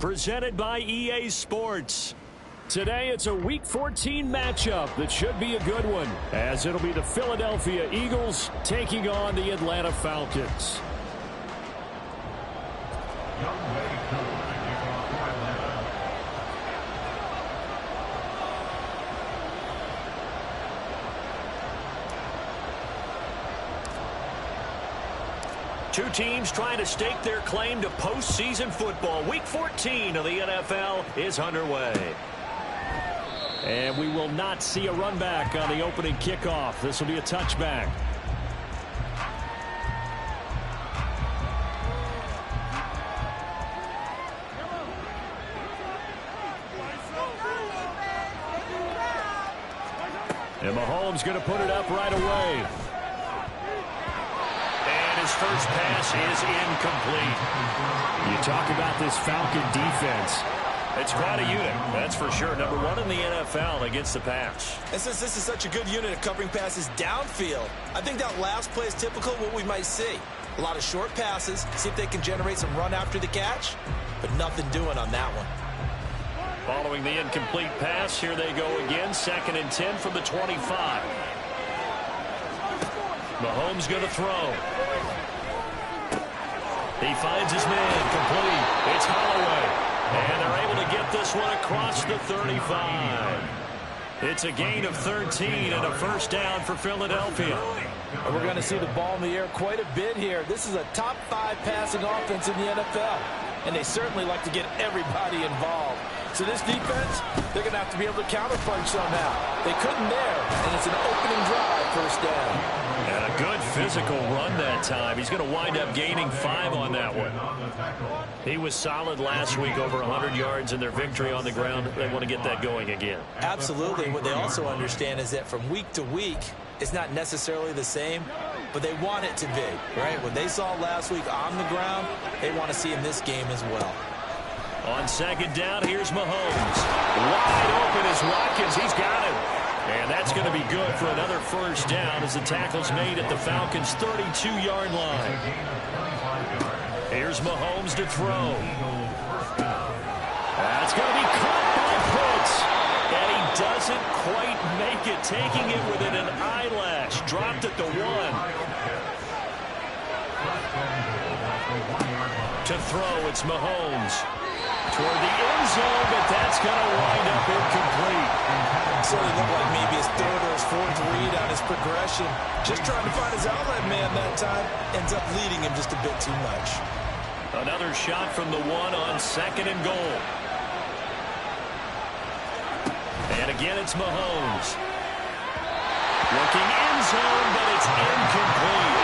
presented by EA Sports. Today it's a Week 14 matchup that should be a good one, as it'll be the Philadelphia Eagles taking on the Atlanta Falcons. Two teams trying to stake their claim to postseason football. Week 14 of the NFL is underway. And we will not see a run back on the opening kickoff. This will be a touchback. And Mahomes going to put it up right away. His first pass is incomplete. You talk about this Falcon defense. It's quite a unit, that's for sure. Number one in the NFL against the pass. And since this is such a good unit at covering passes downfield, I think that last play is typical of what we might see. A lot of short passes, see if they can generate some run after the catch, but nothing doing on that one. Following the incomplete pass, here they go again. 2nd and 10 from the 25. Mahomes going to throw. He finds his man complete. It's Holloway. And they're able to get this one across the 35. It's a gain of 13 and a first down for Philadelphia. And we're going to see the ball in the air quite a bit here. This is a top 5 passing offense in the NFL. And they certainly like to get everybody involved. So this defense, they're going to have to be able to counterpunch somehow. They couldn't there, and it's an opening drive, first down. And a good physical run that time. He's going to wind up gaining 5 on that one. He was solid last week, over 100 yards in their victory on the ground. They want to get that going again. Absolutely. What they also understand is that from week to week, it's not necessarily the same, but they want it to be, right? What they saw last week on the ground, they want to see in this game as well. On 2nd down, here's Mahomes. Wide open is Watkins. He's got him. And that's going to be good for another first down as the tackle's made at the Falcons' 32-yard line. Here's Mahomes to throw. That's going to be caught by Pitts. And he doesn't quite make it, taking it within an eyelash. Dropped at the 1. To throw, it's Mahomes. Toward the end zone, but that's going to wind up incomplete. Sort of looked like maybe his 3rd or his 4th read on his progression. Just trying to find his outlet man that time. Ends up leading him just a bit too much. Another shot from the 1 on 2nd and goal. And again, it's Mahomes. Looking end zone, but it's incomplete.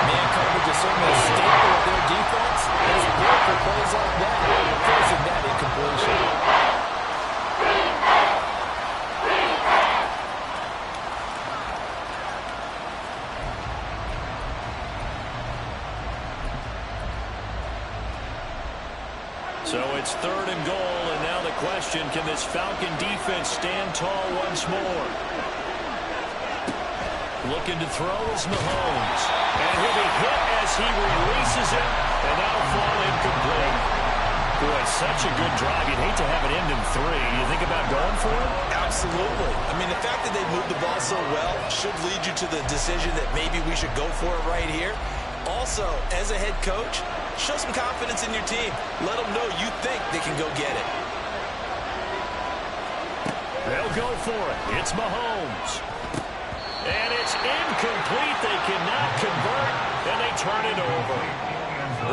Man coverage is certainly a staple of their defense. It's good for plays like that, forcing that incompletion. So it's 3rd and goal, and now the question, can this Falcon defense stand tall once more? Looking to throw is Mahomes. And he'll be hit as he releases it, and that'll fall incomplete. Boy, such a good drive. You'd hate to have it end in 3. You think about going for it? Absolutely. I mean, the fact that they moved the ball so well should lead you to the decision that maybe we should go for it right here. Also, as a head coach, show some confidence in your team. Let them know you think they can go get it. They'll go for it. It's Mahomes. And it's incomplete. They cannot convert, and they turn it over.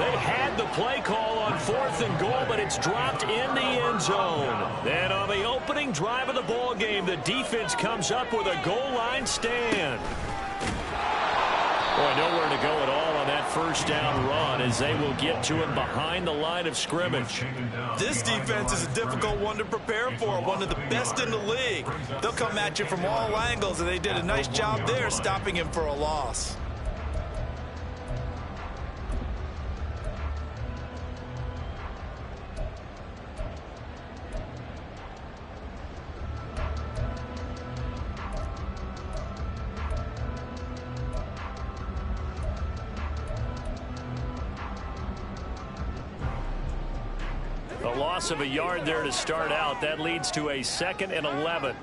They had the play call on 4th and goal, but it's dropped in the end zone. Then on the opening drive of the ball game, the defense comes up with a goal line stand. Boy, nowhere to go at all on that first down run as they will get to him behind the line of scrimmage. This defense is a difficult one to prepare for, one of the best in the league. They'll come at you from all angles, and they did a nice job there stopping him for a loss. A loss of a yard there to start out. That leads to a 2nd and 11. Again,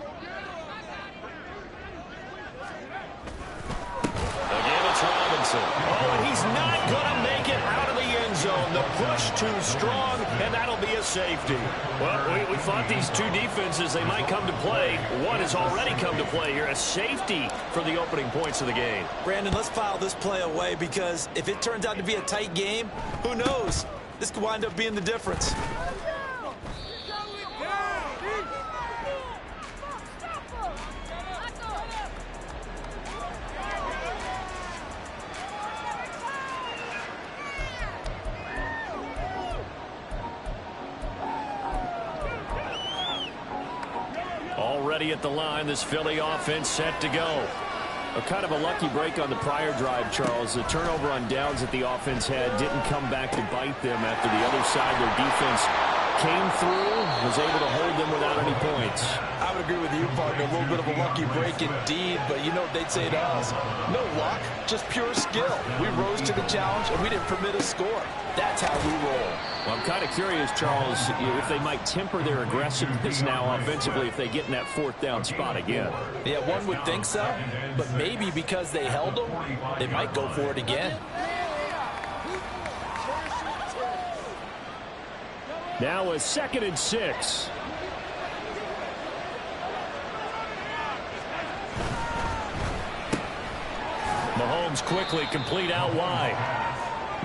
it's Robinson. Oh, and he's not going to make it out of the end zone. The push too strong, and that'll be a safety. Well, we thought these two defenses, they might come to play. One has already come to play here. A safety for the opening points of the game. Brandon, let's file this play away because if it turns out to be a tight game, who knows? This could wind up being the difference. Already at the line, this Philly offense set to go. Kind of a lucky break on the prior drive, Charles. The turnover on downs that the offense had didn't come back to bite them after the other side. Their defense came through, was able to hold them without any points. I would agree with you, partner. A little bit of a lucky break indeed, but you know what they'd say to us? No luck, just pure skill. We rose to the challenge, and we didn't permit a score. That's how we roll. Well, I'm kind of curious, Charles, if they might temper their aggressiveness now offensively if they get in that 4th down spot again. Yeah, one would think so, but maybe because they held them, they might go for it again. Now a 2nd and 6. Mahomes quickly complete out wide.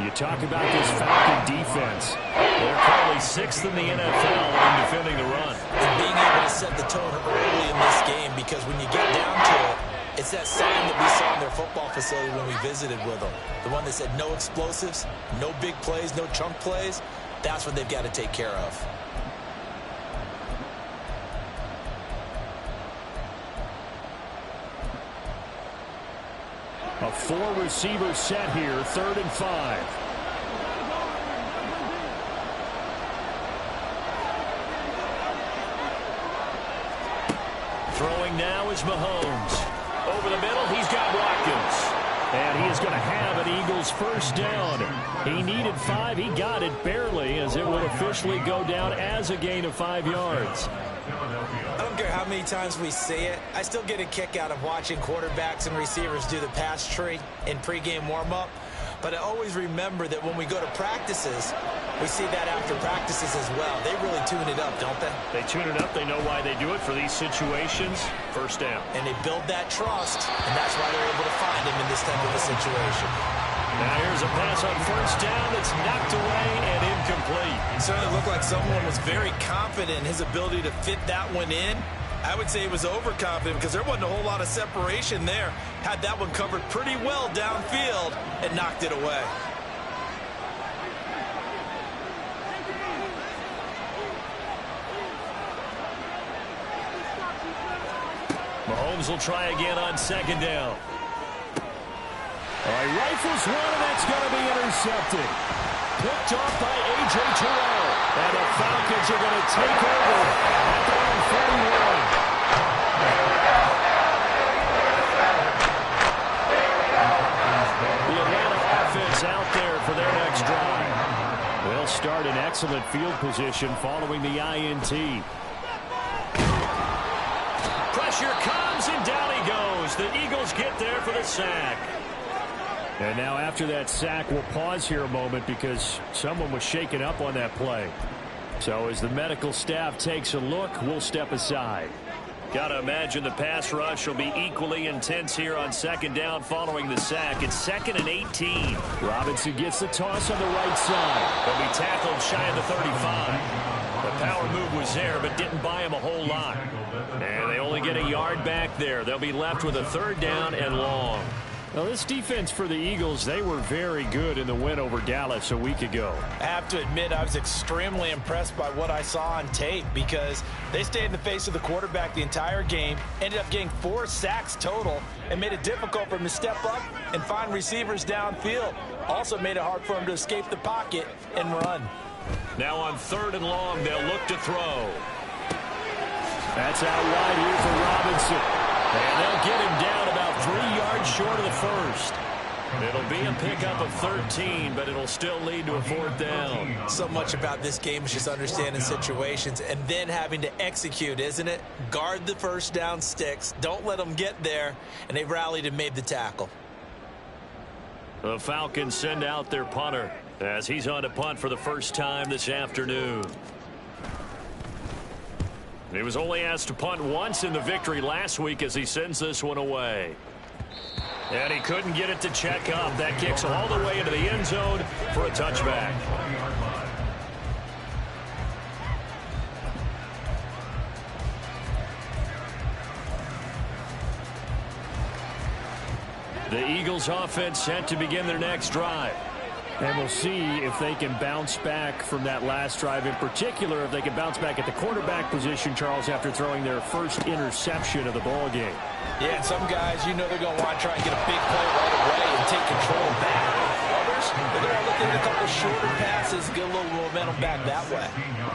You talk about this Falcon defense. They're currently 6th in the NFL in defending the run. And being able to set the tone early in this game, because when you get down to it, it's that sign that we saw in their football facility when we visited with them. The one that said no explosives, no big plays, no chunk plays. That's what they've got to take care of. A 4-receiver set here, 3rd and 5. Throwing now is Mahomes. Over the middle, he's got Watkins. And he is going to have an Eagles 1st down. He needed 5. He got it barely, as it will officially go down as a gain of 5 yards. I don't care how many times we say it, I still get a kick out of watching quarterbacks and receivers do the pass tree in pregame warm-up. But I always remember that when we go to practices, we see that after practices as well. They really tune it up, don't they? They tune it up. They know why they do it for these situations. 1st down. And they build that trust, and that's why they're able to find him in this type of a situation. Now here's a pass on 1st down that's knocked away and incomplete. It certainly looked like someone was very confident in his ability to fit that one in. I would say he was overconfident because there wasn't a whole lot of separation there. Had that one covered pretty well downfield and knocked it away. Mahomes will try again on 2nd down. All right, rifles one, and that's going to be intercepted. Picked off by A.J. Terrell. And the Falcons are going to take over at their own 41. The Atlanta offense out there for their next drive. They'll start in excellent field position following the INT. Pressure comes, and down he goes. The Eagles get there for the sack. And now after that sack, we'll pause here a moment because someone was shaken up on that play. So as the medical staff takes a look, we'll step aside. Got to imagine the pass rush will be equally intense here on 2nd down following the sack. It's 2nd and 18. Robinson gets the toss on the right side. He'll be tackled shy of the 35. The power move was there, but didn't buy him a whole lot. And they only get a yard back there. They'll be left with a 3rd down and long. Well, this defense for the Eagles, they were very good in the win over Dallas a week ago. I have to admit, I was extremely impressed by what I saw on tape because they stayed in the face of the quarterback the entire game, ended up getting 4 sacks total, and made it difficult for him to step up and find receivers downfield. Also made it hard for him to escape the pocket and run. Now on 3rd and long, they'll look to throw. That's out wide here for Robinson. And they'll get him down about 3 yards short of the 1st. It'll be a pickup of 13, but it'll still lead to a 4th down. So much about this game is just understanding situations and then having to execute, isn't it? Guard the first down sticks. Don't let them get there. And they rallied and made the tackle. The Falcons send out their punter as he's on to punt for the first time this afternoon. He was only asked to punt once in the victory last week as he sends this one away. And he couldn't get it to check up. That kicks all the way into the end zone for a touchback. The Eagles offense set to begin their next drive. And we'll see if they can bounce back from that last drive. In particular, if they can bounce back at the quarterback position, Charles, after throwing their first interception of the ball game. Yeah, and some guys, you know they're going to want to try and get a big play right away and take control back. Others, they're going to look at a couple shorter passes, get a little momentum back that way.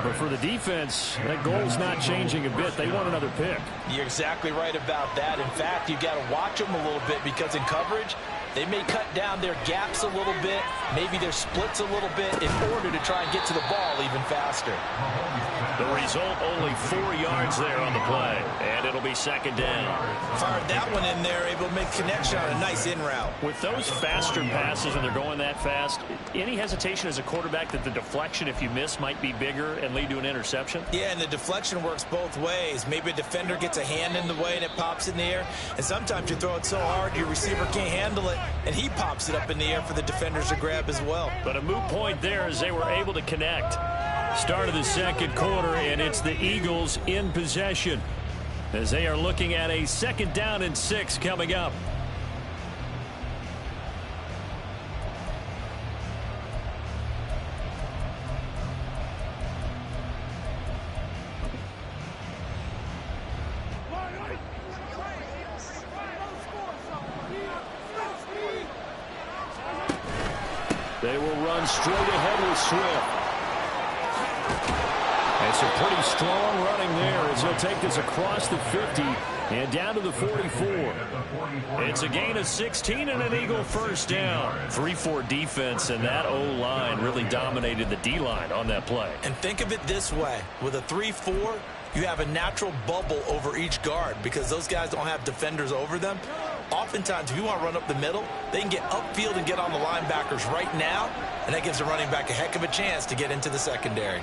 But for the defense, that goal's not changing a bit. They want another pick. You're exactly right about that. In fact, you've got to watch them a little bit because in coverage, they may cut down their gaps a little bit, maybe their splits a little bit in order to try and get to the ball even faster. The result, only 4 yards there on the play, and it'll be 2nd down. Fired that one in there, able to make connection on a nice in route. With those faster passes and they're going that fast, any hesitation as a quarterback that the deflection, if you miss, might be bigger and lead to an interception? Yeah, and the deflection works both ways. Maybe a defender gets a hand in the way and it pops in the air, and sometimes you throw it so hard your receiver can't handle it, and he pops it up in the air for the defenders to grab as well. But a moot point there as they were able to connect. Start of the second quarter, and it's the Eagles in possession as they are looking at a 2nd down and 6 coming up. They will run straight ahead with Swift. And some pretty strong running there as he'll take this across the 50 and down to the 44. It's a gain of 16 and an Eagle first down. 3-4 defense, and that O-line really dominated the D-line on that play. And think of it this way. With a 3-4, you have a natural bubble over each guard because those guys don't have defenders over them. Oftentimes, if you want to run up the middle, they can get upfield and get on the linebackers right now, and that gives the running back a heck of a chance to get into the secondary.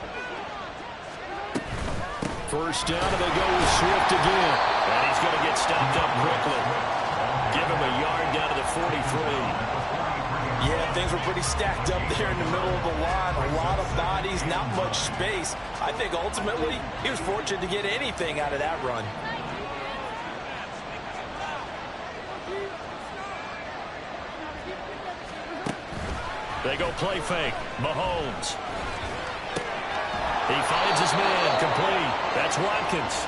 First down, and they go with Swift again. And he's going to get stopped up quickly. Give him a yard down to the 43. Yeah, things were pretty stacked up there in the middle of the line. A lot of bodies, not much space. I think ultimately he was fortunate to get anything out of that run. They go play fake. Mahomes. He finds his man complete. That's Watkins.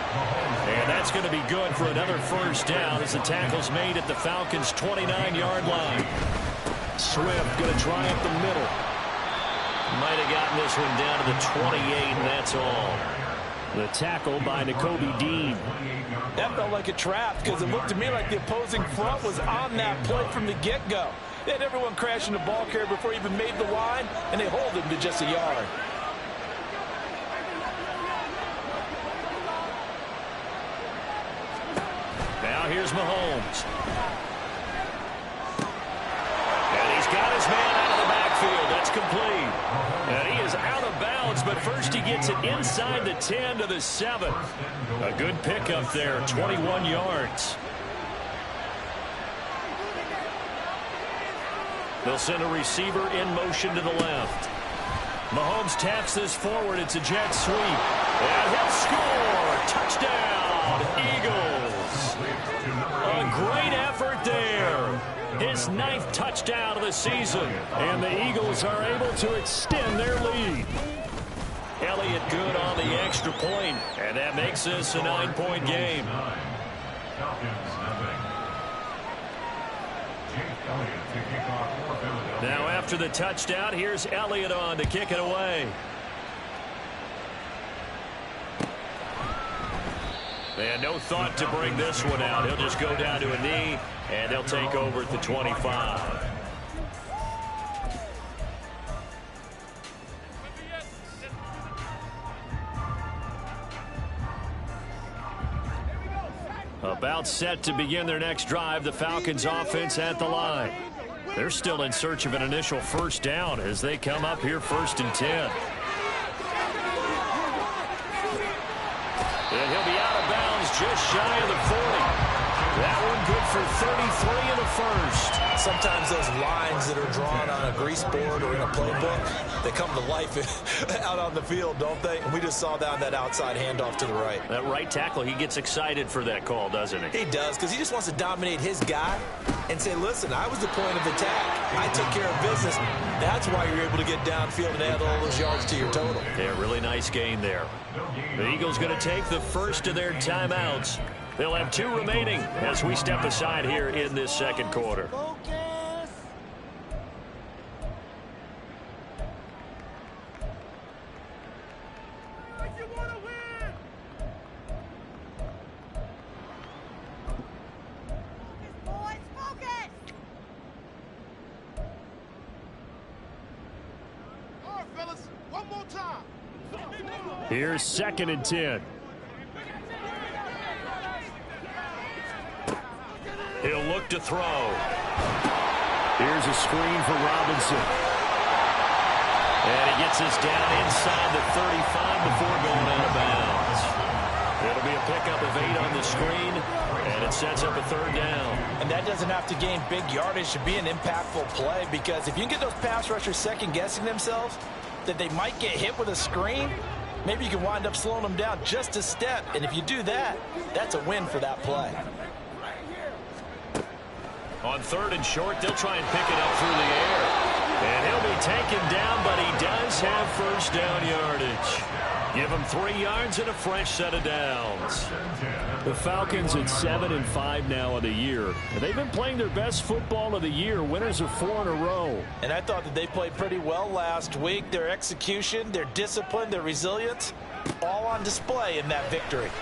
And that's going to be good for another first down as the tackle's made at the Falcons' 29-yard line. Swift going to try up the middle. Might have gotten this one down to the 28, and that's all. The tackle by Nakobe Dean. That felt like a trap because it looked to me like the opposing front was on that play from the get-go. They had everyone crashing the ball carrier before he even made the line, and they hold him to just a yard. Now here's Mahomes. And he's got his man out of the backfield. That's complete. And he is out of bounds, but first he gets it inside the 10 to the 7. A good pickup there, 21 yards. They'll send a receiver in motion to the left. Mahomes taps this forward. It's a jet sweep. And he'll score. Touchdown, Eagles. A great effort there. His 9th touchdown of the season. And the Eagles are able to extend their lead. Elliott good on the extra point, and that makes this a 9-point game. Now after the touchdown, here's Elliott on to kick it away. And no thought to bring this one out. He'll just go down to a knee, and they'll take over at the 25. About set to begin their next drive, the Falcons offense at the line. They're still in search of an initial first down as they come up here 1st and 10. And he'll be out of bounds just shy of the 40. That one good for 33 in the first. Sometimes those lines that are drawn on a grease board or in a playbook, they come to life out on the field, don't they? And we just saw that on that outside handoff to the right. That right tackle, he gets excited for that call, doesn't he? He does, because he just wants to dominate his guy and say, listen, I was the point of attack. I took care of business. That's why you're able to get downfield and add all those yards to your total. Yeah, really nice gain there. The Eagles going to take the first of their timeouts. They'll have 2 remaining as we step aside here in this second quarter. Here's 2nd and 10. He'll look to throw. Here's a screen for Robinson. And he gets this down inside the 35 before going out of bounds. It'll be a pickup of 8 on the screen, and it sets up a 3rd down. And that doesn't have to gain big yardage to be an impactful play, because if you can get those pass rushers second-guessing themselves that they might get hit with a screen, maybe you can wind up slowing them down just a step. And if you do that, that's a win for that play. On 3rd and short, they'll try and pick it up through the air. And he'll be taken down, but he does have first down yardage. Give him 3 yards and a fresh set of downs. The Falcons at 7-5 now of the year. And they've been playing their best football of the year. Winners of 4 in a row. And I thought that they played pretty well last week. Their execution, their discipline, their resilience, all on display in that victory.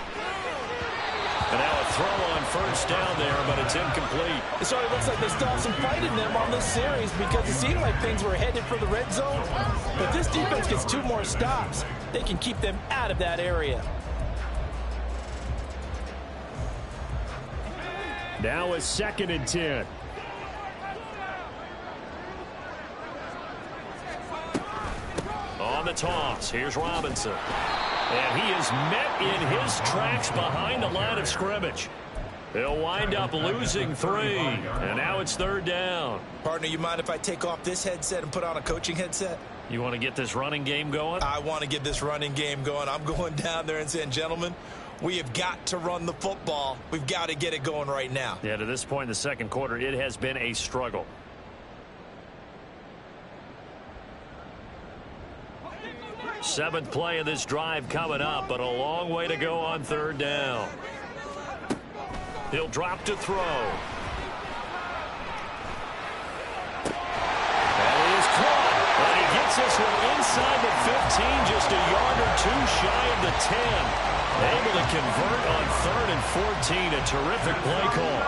And now a throw on first down there, but it's incomplete. It sort of looks like they still have some fight in them on this series, because it seemed like things were headed for the red zone. But this defense gets 2 more stops. They can keep them out of that area. Now a 2nd and 10. On the toss, here's Robinson. And he is met in his tracks behind the line of scrimmage. He'll wind up losing 3. And now it's 3rd down. Partner, you mind if I take off this headset and put on a coaching headset? You want to get this running game going? I want to get this running game going. I'm going down there and saying, gentlemen, we have got to run the football. We've got to get it going right now. Yeah, to this point in the second quarter, it has been a struggle. Seventh play of this drive coming up, but a long way to go on 3rd down. He'll drop to throw. And he is caught. And he gets this one inside the 15, just a yard or 2 shy of the 10. Able to convert on 3rd and 14. A terrific play call.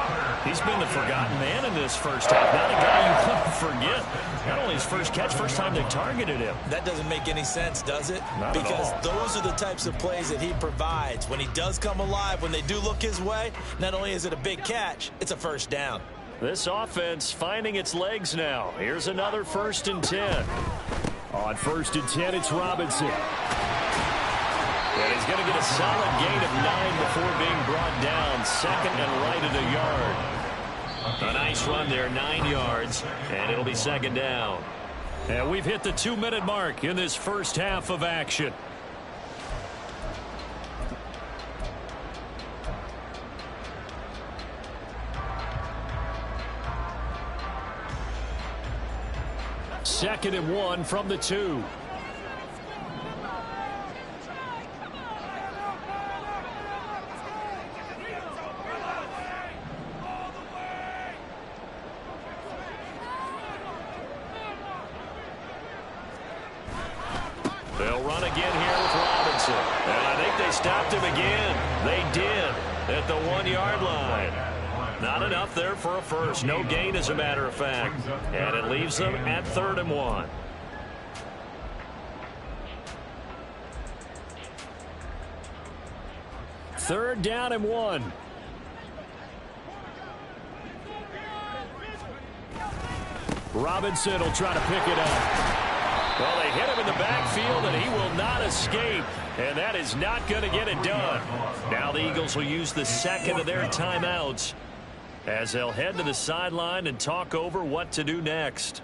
He's been the forgotten man in this first half. Not a guy you want to forget. Not only his first catch, first time they targeted him. That doesn't make any sense, does it? Not because at all. Those are the types of plays that he provides. When he does come alive, when they do look his way, not only is it a big catch, it's a first down. This offense finding its legs now. Here's another 1st and 10. On 1st and 10, it's Robinson. And he's going to get a solid gain of 9 before being brought down. 2nd and right at a yard. A nice run there, 9 yards, and it'll be 2nd down. And we've hit the 2-minute mark in this first half of action. Second and 1 from the 2. They'll run again here with Robinson. And I think they stopped him again. They did at the 1-yard line. Not enough there for a first. No gain, as a matter of fact. And it leaves them at 3rd and 1. Third down and 1. Robinson will try to pick it up. Well, they hit him in the backfield, and he will not escape. And that is not going to get it done. Now the Eagles will use the second of their timeouts as they'll head to the sideline and talk over what to do next.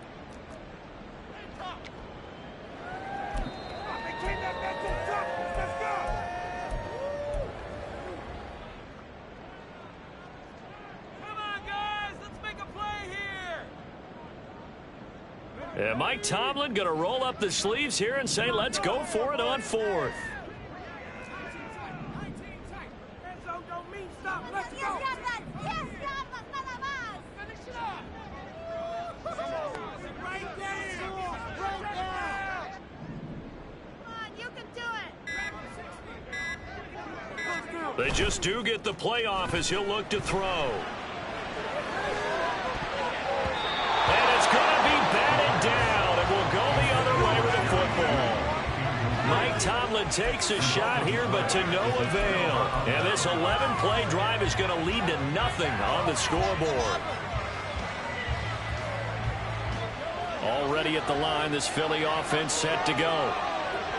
And Mike Tomlin going to roll up the sleeves here and say, let's go for it on fourth. They just do get the playoff as he'll look to throw. And it's going to be batted down, and we'll go the other way with the football. Mike Tomlin takes a shot here, but to no avail. And this 11-play drive is going to lead to nothing on the scoreboard. Already at the line, this Philly offense set to go.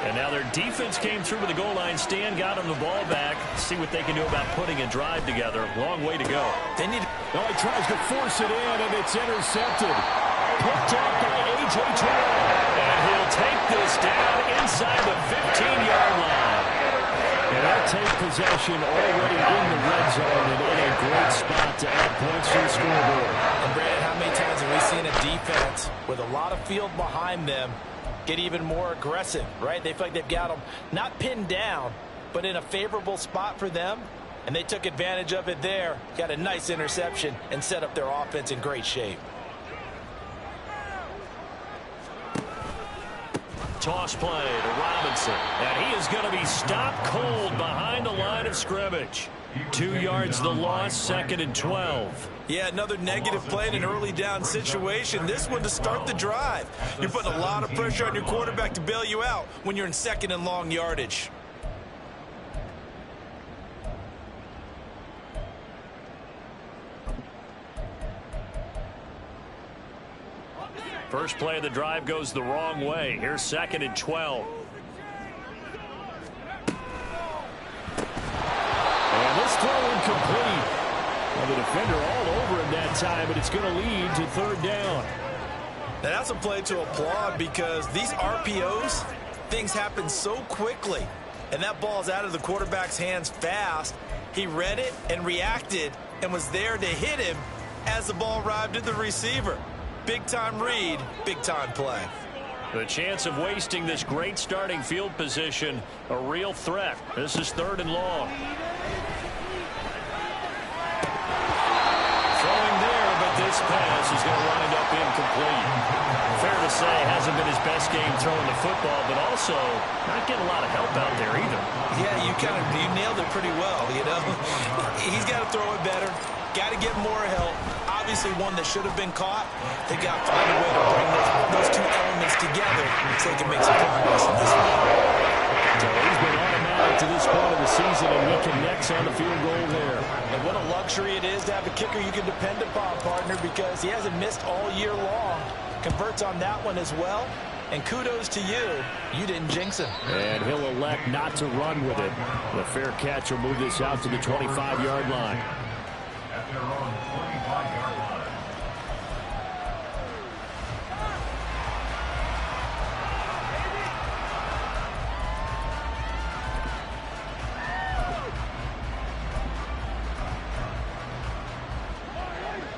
And now their defense came through with the goal line stand, got them the ball back. See what they can do about putting a drive together. Long way to go. They need. Oh, he tries to force it in, and it's intercepted. Picked up by A.J. Terrell. And he'll take this down inside the 15-yard line. And they'll take possession already in the red zone and in a great spot to add points to the scoreboard. And Brandon, how many times have we seen a defense with a lot of field behind them get even more aggressive, right? They feel like they've got them not pinned down, but in a favorable spot for them, and they took advantage of it there, got a nice interception, and set up their offense in great shape. Toss play to Robinson, and he is going to be stopped cold behind the line of scrimmage. 2 yards the loss, 2nd and 12. Yeah, another negative play in an early down situation. This one to start the drive. You're putting a lot of pressure on your quarterback to bail you out when you're in 2nd and long yardage. First play of the drive goes the wrong way. Here's 2nd and 12. And this throw incomplete. Well, the defender all over him that time, but it's going to lead to 3rd down. Now that's a play to applaud because these RPOs, things happen so quickly. And that ball's out of the quarterback's hands fast. He read it and reacted and was there to hit him as the ball arrived at the receiver. Big-time read, big-time play. The chance of wasting this great starting field position, a real threat. This is 3rd and long. Throwing there, but this pass is going to wind up incomplete. Fair to say, hasn't been his best game throwing the football, but also not getting a lot of help out there either. Yeah, you nailed it pretty well, you know. He's got to throw it better, got to get more help. Obviously one that should have been caught. They got to find a way to bring those two elements together so they can make some progress in this one. So he's been automatic to this point of the season, and he connects on the field goal there. And what a luxury it is to have a kicker you can depend upon, partner, because he hasn't missed all year long. Converts on that one as well. And kudos to you. You didn't jinx him. And he'll elect not to run with it. The fair catch will move this out to the 25-yard line. At their own 25-yard line.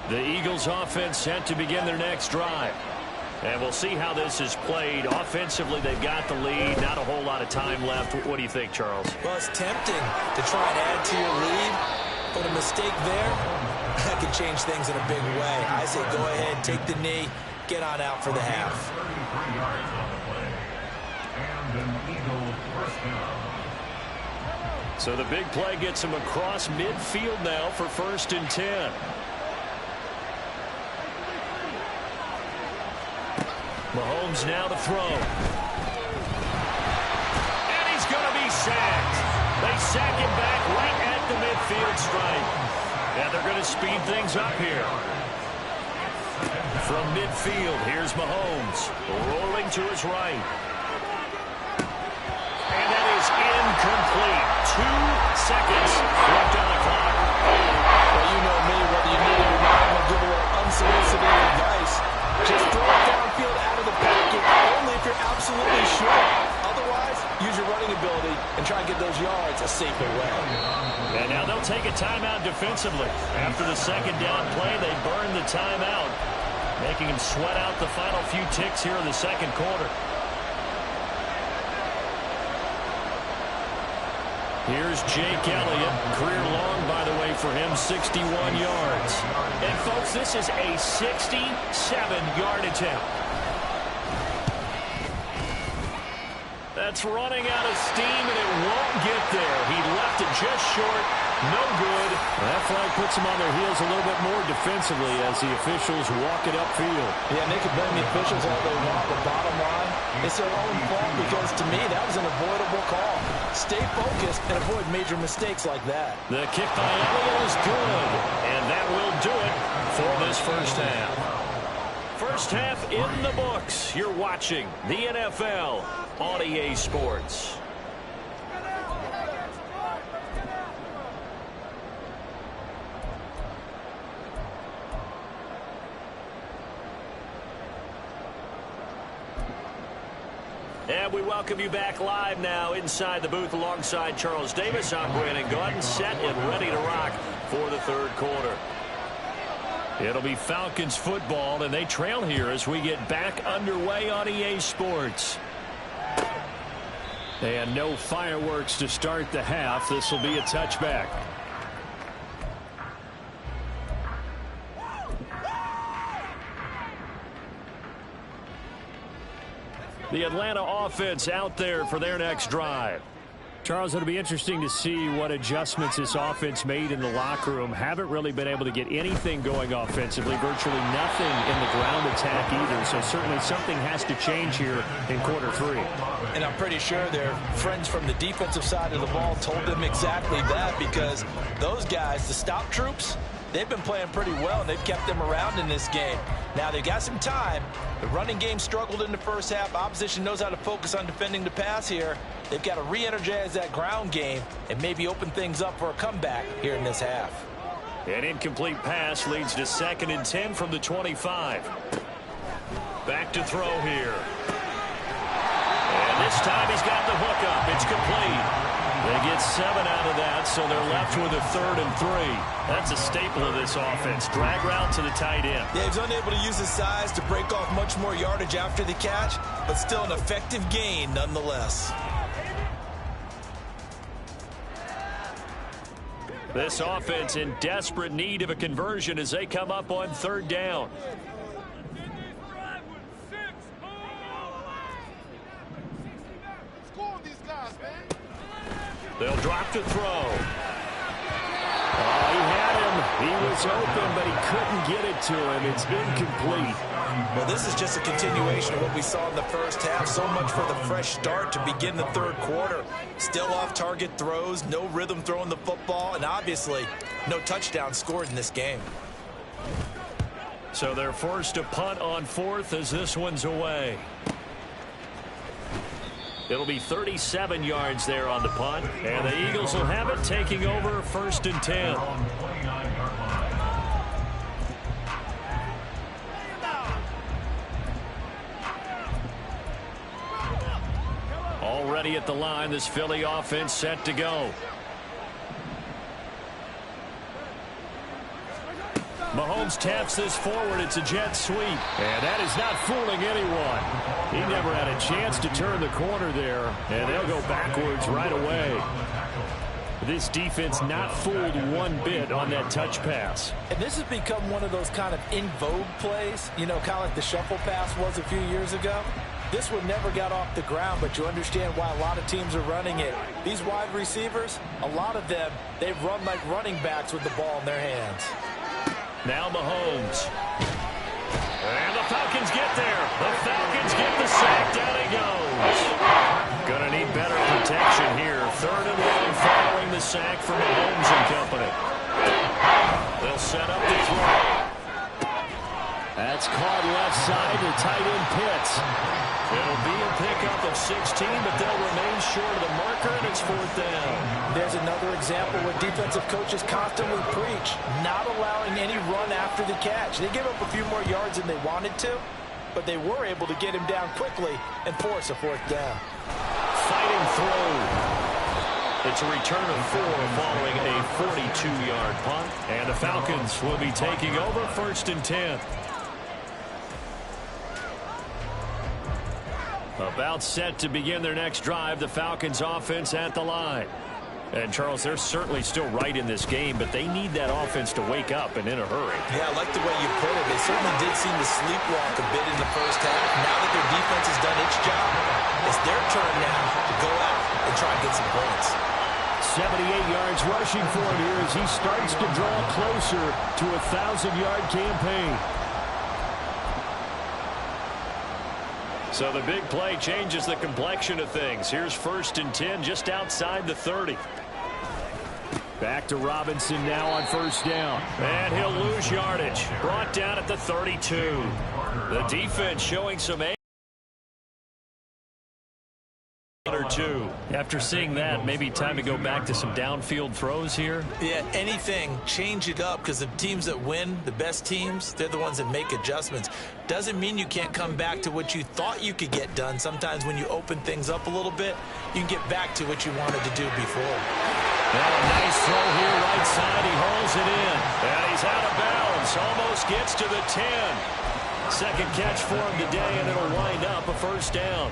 The Eagles offense set to begin their next drive. And we'll see how this is played. Offensively, they've got the lead. Not a whole lot of time left. What do you think, Charles? Well, it's tempting to try and add to your lead, but a mistake there, that can change things in a big way. I say go ahead, take the knee, get on out for the half. So the big play gets him across midfield now for 1st and 10. Mahomes now to throw. And he's going to be sacked. They sack him back right at the midfield stripe. And they're going to speed things up here. From midfield, here's Mahomes, rolling to his right. And that is incomplete. 2 seconds left on the clock. Well, you know me, whether you need it or not, I'm going to give a little unsolicited advice. Just throw it downfield out of the pocket, only if you're absolutely sure. Otherwise, use your running ability and try and get those yards a safer way. And now they'll take a timeout defensively. After the second down play, they burn the timeout, making him sweat out the final few ticks here in the second quarter. Here's Jake Elliott. Career long, by the way, for him, 61 yards. And, folks, this is a 67-yard attempt. That's running out of steam, and it won't get there. He left it just short. No good. That flag puts them on their heels a little bit more defensively as the officials walk it upfield. Yeah, and they can blame the officials all they want. The bottom line, it's their own fault because, to me, that was an avoidable call. Stay focused and avoid major mistakes like that. The kick by Elliott is good, and that will do it for this first half. First half in the books. You're watching the NFL on EA Sports. And we welcome you back live now inside the booth alongside Charles Davis. I'm Brandon Gordon, set and ready to rock for the third quarter. It'll be Falcons football, and they trail here as we get back underway on EA Sports. And no fireworks to start the half. This will be a touchback. The Atlanta offense out there for their next drive. Charles, it'll be interesting to see what adjustments this offense made in the locker room. Haven't really been able to get anything going offensively, virtually nothing in the ground attack either. So certainly something has to change here in quarter 3. And I'm pretty sure their friends from the defensive side of the ball told them exactly that, because those guys, the stop troops, they've been playing pretty well, and they've kept them around in this game. Now, they've got some time. The running game struggled in the first half. Opposition knows how to focus on defending the pass here. They've got to re-energize that ground game and maybe open things up for a comeback here in this half. An incomplete pass leads to 2nd and 10 from the 25. Back to throw here. And this time he's got the hook up. It's complete. They get 7 out of that, so they're left with a 3rd and 3. That's a staple of this offense. Drag route to the tight end. Yeah, he's unable to use his size to break off much more yardage after the catch, but still an effective gain nonetheless. This offense in desperate need of a conversion as they come up on 3rd down. They'll drop to throw. Oh, he had him. He was open, but he couldn't get it to him. It's incomplete. Well, this is just a continuation of what we saw in the first half. So much for the fresh start to begin the third quarter. Still off-target throws, no rhythm throwing the football, and obviously no touchdown scored in this game. So they're forced to punt on 4th as this one's away. It'll be 37 yards there on the punt, and the Eagles will have it, taking over 1st and 10. Already at the line, this Philly offense set to go. Mahomes taps this forward. It's a jet sweep. And that is not fooling anyone. He never had a chance to turn the corner there, and they'll go backwards right away. This defense not fooled one bit on that touch pass. And this has become one of those kind of in vogue plays, you know, kind of like the shuffle pass was a few years ago. This one never got off the ground, but you understand why a lot of teams are running it. These wide receivers, a lot of them, they run like running backs with the ball in their hands. Now Mahomes. And the Falcons get there. The Falcons get the sack. Down he goes. Gonna need better protection here. 3rd and 1 following the sack from Mahomes and company. They'll set up the throw. That's caught left side to tight end Pitts. It'll be a pickup of 16, but they'll remain short of the marker, and it's 4th down. There's another example where defensive coaches constantly preach, not allowing any run after the catch. They give up a few more yards than they wanted to, but they were able to get him down quickly and force a 4th down. Fighting through. It's a return of 4 following a 42-yard punt, and the Falcons will be taking over 1st and 10. About set to begin their next drive, the Falcons offense at the line. And, Charles, they're certainly still right in this game, but they need that offense to wake up and in a hurry. Yeah, I like the way you put it. They certainly did seem to sleepwalk a bit in the first half. Now that their defense has done its job, it's their turn now to go out and try and get some points. 78 yards rushing for him here as he starts to draw closer to a 1,000-yard campaign. So the big play changes the complexion of things. Here's 1st and 10 just outside the 30. Back to Robinson now on 1st down. And he'll lose yardage. Brought down at the 32. The defense showing some or two. After seeing that, maybe time to go back to some downfield throws here. Yeah, anything, change it up, because the teams that win, the best teams, they're the ones that make adjustments. Doesn't mean you can't come back to what you thought you could get done. Sometimes when you open things up a little bit, you can get back to what you wanted to do before. Well, a nice throw here right side. He hauls it in. And he's out of bounds. Almost gets to the 10. Second catch for him today, and it'll wind up a 1st down.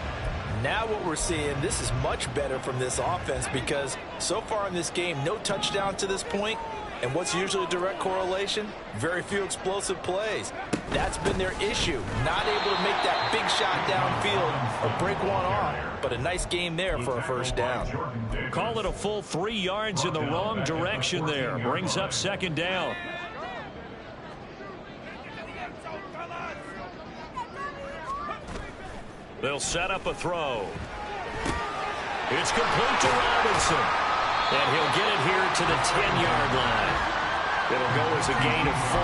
Now what we're seeing, this is much better from this offense, because so far in this game, no touchdown to this point. And what's usually a direct correlation? Very few explosive plays. That's been their issue. Not able to make that big shot downfield or break one off. But a nice game there for a 1st down. Call it a full 3 yards in the wrong direction there. Brings up 2nd down. They'll set up a throw. It's complete to Robinson. And he'll get it here to the 10-yard line. It'll go as a gain of 4.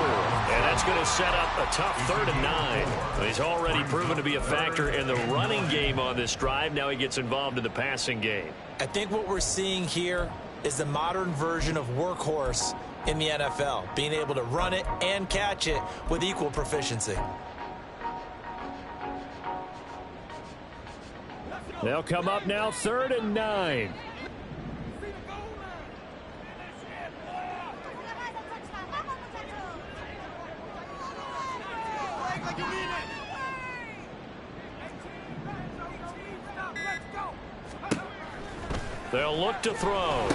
And that's going to set up a tough 3rd and 9. He's already proven to be a factor in the running game on this drive. Now he gets involved in the passing game. I think what we're seeing here is the modern version of workhorse in the NFL. Being able to run it and catch it with equal proficiency. They'll come up now 3rd and 9. They'll look to throw.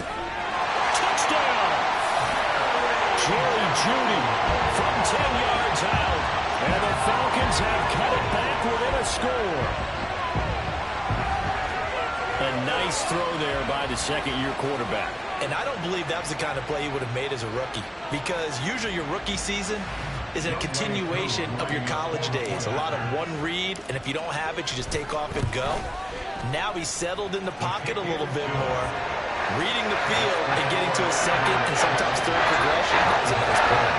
Touchdown! Jerry Jeudy from 10 yards out. And the Falcons have cut it back within a score. A nice throw there by the second-year quarterback. And I don't believe that was the kind of play he would have made as a rookie, because usually your rookie season is a continuation of your college days. A lot of one read, and if you don't have it, you just take off and go. Now he's settled in the pocket a little bit more, reading the field and getting to a second and sometimes third progression. That's a nice play.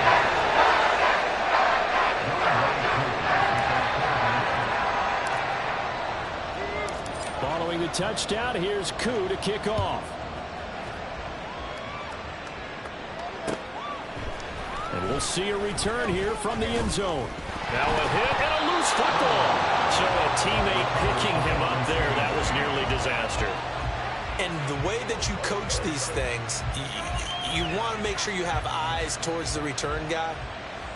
Following the touchdown, here's Koo to kick off. And we'll see a return here from the end zone. Now a hit and a loose football. So a teammate picking him up there, that was nearly disaster. And the way that you coach these things, you want to make sure you have eyes towards the return guy,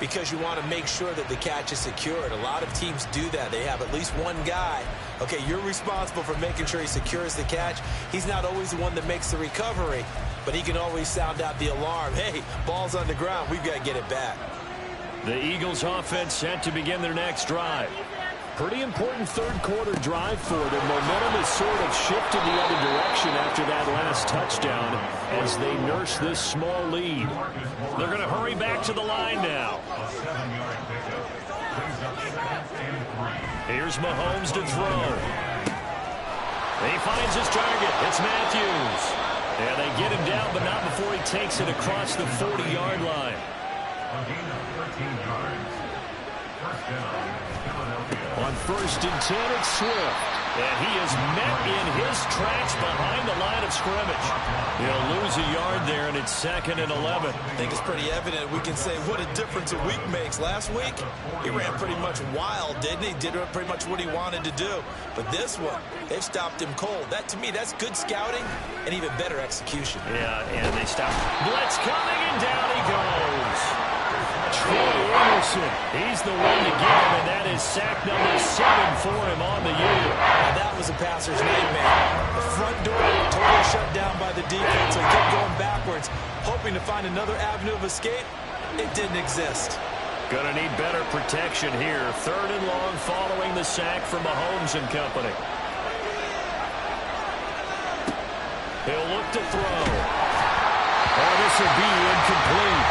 because you want to make sure that the catch is secured. A lot of teams do that. They have at least one guy. Okay, you're responsible for making sure he secures the catch. He's not always the one that makes the recovery, but he can always sound out the alarm. Hey, ball's on the ground. We've got to get it back. The Eagles offense set to begin their next drive. Pretty important third-quarter drive for them. Momentum has sort of shifted the other direction after that last touchdown as they nurse this small lead. They're going to hurry back to the line now. Here's Mahomes to throw. He finds his target. It's Matthews. And they get him down, but not before he takes it across the 40-yard line. On 1st and 10, it's Swift. And he is met in his tracks behind the line of scrimmage. He'll lose a yard there, and it's 2nd and 11. I think it's pretty evident. We can say what a difference a week makes. Last week, he ran pretty much wild, didn't he? Did pretty much what he wanted to do. But this one, they've stopped him cold. That, to me, that's good scouting and even better execution. Yeah, and they stopped. Blitz coming, and down he goes. Troy Anderson, he's the one to get him, and that is sack number 7 for him on the year. Now that was a passer's nightmare. The front door totally shut down by the defense, so he kept going backwards, hoping to find another avenue of escape. It didn't exist. Gonna need better protection here. 3rd and long following the sack from Mahomes and company. He'll look to throw. Oh, this will be incomplete.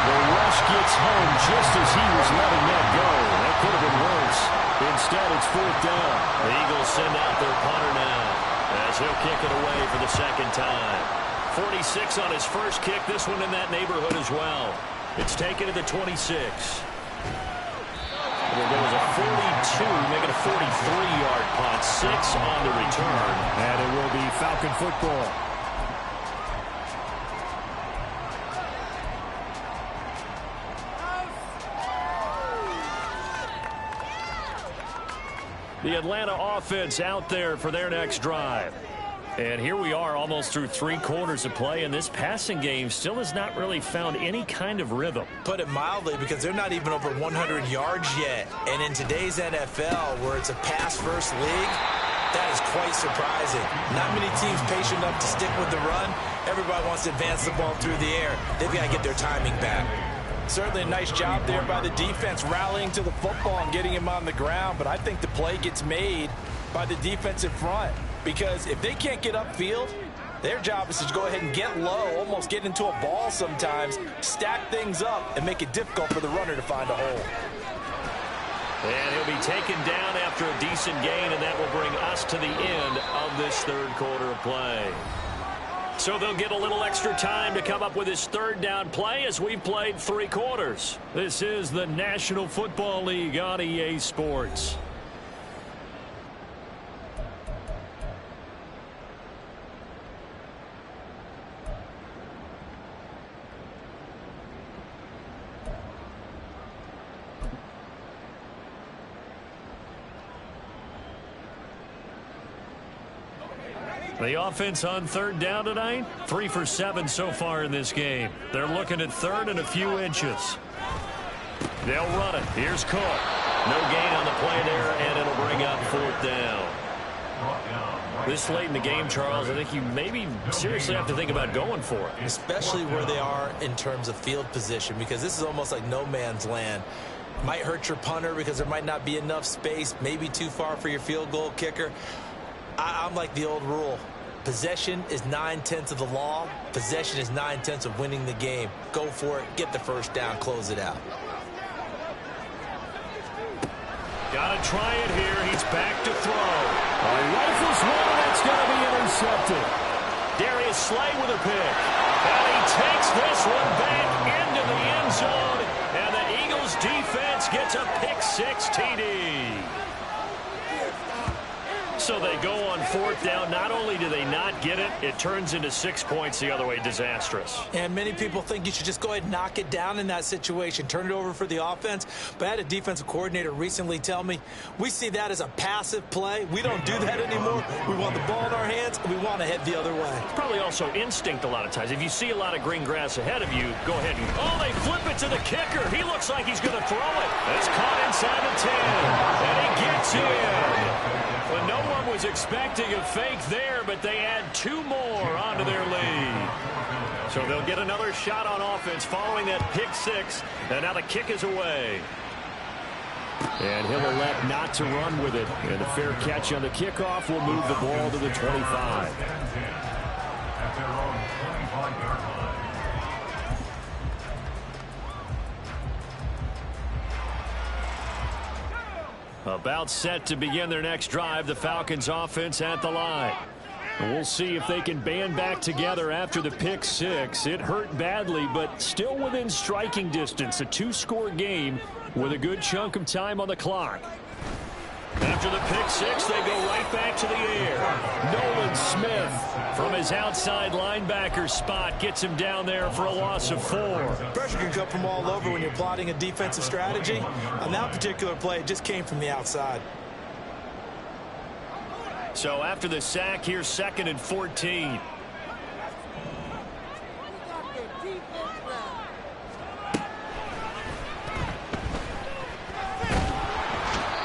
The rush gets home just as he was letting that go. That could have been worse. Instead, it's 4th down. The Eagles send out their punter now as he'll kick it away for the 2nd time. 46 on his first kick. This one in that neighborhood as well. It's taken to the 26. There goes a 42, making a 43-yard punt. 6 on the return. And it will be Falcon football. The Atlanta offense out there for their next drive. And here we are almost through 3 quarters of play, and this passing game still has not really found any kind of rhythm. Put it mildly, because they're not even over 100 yards yet. And in today's NFL, where it's a pass-first league, that is quite surprising. Not many teams patient enough to stick with the run. Everybody wants to advance the ball through the air. They've got to get their timing back. Certainly a nice job there by the defense rallying to the football and getting him on the ground, but I think the play gets made by the defensive front, because if they can't get upfield, their job is to go ahead and get low, almost get into a ball sometimes, stack things up, and make it difficult for the runner to find a hole. And he'll be taken down after a decent gain, and that will bring us to the end of this 3rd quarter of play. So they'll get a little extra time to come up with his 3rd down play as we've played 3 quarters. This is the National Football League on EA Sports. The offense on 3rd down tonight, 3 for 7 so far in this game. They're looking at 3rd and a few inches. They'll run it. Here's Cook. No gain on the play there, and it'll bring up 4th down. This late in the game, Charles, I think you maybe seriously have to think about going for it. Especially where they are in terms of field position, because this is almost like no man's land. Might hurt your punter because there might not be enough space, maybe too far for your field goal kicker. I'm like the old rule. Possession is 9/10 of the law. Possession is 9/10 of winning the game. Go for it. Get the 1st down. Close it out. Got to try it here. He's back to throw. Rifles one. That's going to be intercepted. Darius Slay with a pick. And he takes this one back into the end zone. And the Eagles defense gets a pick-6 TD. So they go on 4th down. Not only do they not get it, it turns into 6 points the other way. Disastrous. And many people think you should just go ahead and knock it down in that situation. Turn it over for the offense. But I had a defensive coordinator recently tell me, we see that as a passive play. We don't do that anymore. We want the ball in our hands, and we want to head the other way. It's probably also instinct a lot of times. If you see a lot of green grass ahead of you, go ahead and... Oh, they flip it to the kicker. He looks like he's going to throw it. It's caught inside the 10. And he gets in. Well, no one was expecting a fake there, but they add 2 more onto their lead. So they'll get another shot on offense following that pick-6, and now the kick is away. And he'll elect not to run with it. And a fair catch on the kickoff will move the ball to the 25. About set to begin their next drive, the Falcons offense at the line. We'll see if they can band back together after the pick six. It hurt badly, but still within striking distance. A two-score game with a good chunk of time on the clock. After the pick six, they go right back to the air. Nolan Smith from his outside linebacker spot gets him down there for a loss of 4. Pressure can come from all over when you're plotting a defensive strategy. On that particular play, it just came from the outside. So after the sack, here's 2nd and 14.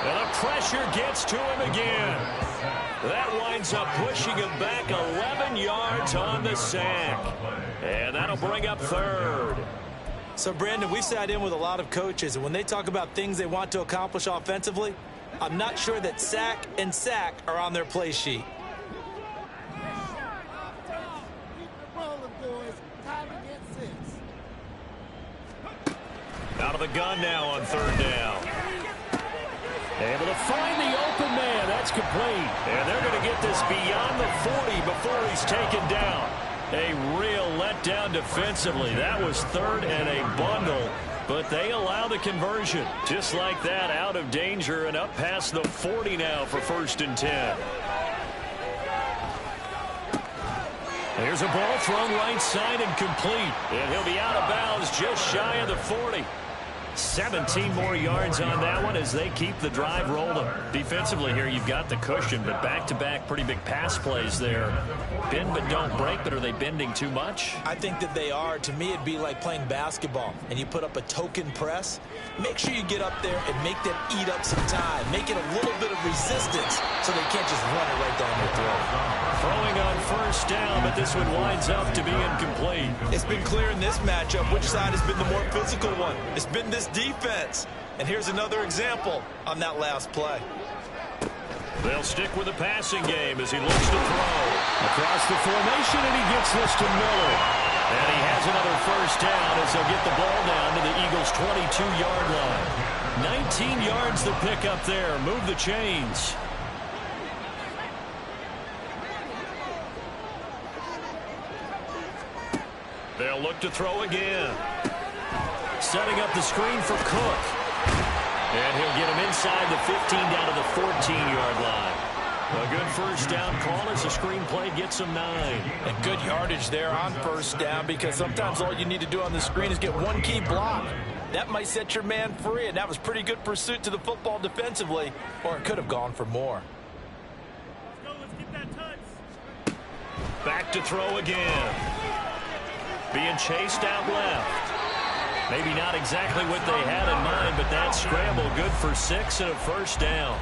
And the pressure gets to him again. That winds up pushing him back 11 yards on the sack. And that'll bring up 3rd. So, Brandon, we sat in with a lot of coaches, and when they talk about things they want to accomplish offensively, I'm not sure that sack and sack are on their play sheet. Out of the gun now on 3rd down. Able to find the open man. That's complete. And they're going to get this beyond the 40 before he's taken down. A real letdown defensively. That was 3rd and a bundle. But they allow the conversion. Just like that, out of danger and up past the 40 now for 1st and 10. Here's a ball thrown right side and complete. And he'll be out of bounds just shy of the 40. 17 more yards on that one as they keep the drive rolling. Defensively here, you've got the cushion, but back-to-back pretty big pass plays there. Bend but don't break, but are they bending too much? I think that they are. To me, it'd be like playing basketball, and you put up a token press. Make sure you get up there and make them eat up some time. Make it a little bit of resistance so they can't just run it right down their throat. Throwing on 1st down, but this one winds up to be incomplete. It's been clear in this matchup which side has been the more physical one. It's been this defense. And here's another example on that last play. They'll stick with the passing game as he looks to throw. Across the formation, and he gets this to Miller. And he has another 1st down as they'll get the ball down to the Eagles' 22-yard line. 19 yards to pick up there. Move the chains. They'll look to throw again. Setting up the screen for Cook. And he'll get him inside the 15 down to the 14-yard line. A good 1st down call as the screen play gets him 9. And good yardage there on 1st down, because sometimes all you need to do on the screen is get one key block. That might set your man free, and that was pretty good pursuit to the football defensively, or it could have gone for more. Let's get that touch. Back to throw again. Being chased out left. Maybe not exactly what they had in mind, but that scramble good for 6 and a 1st down.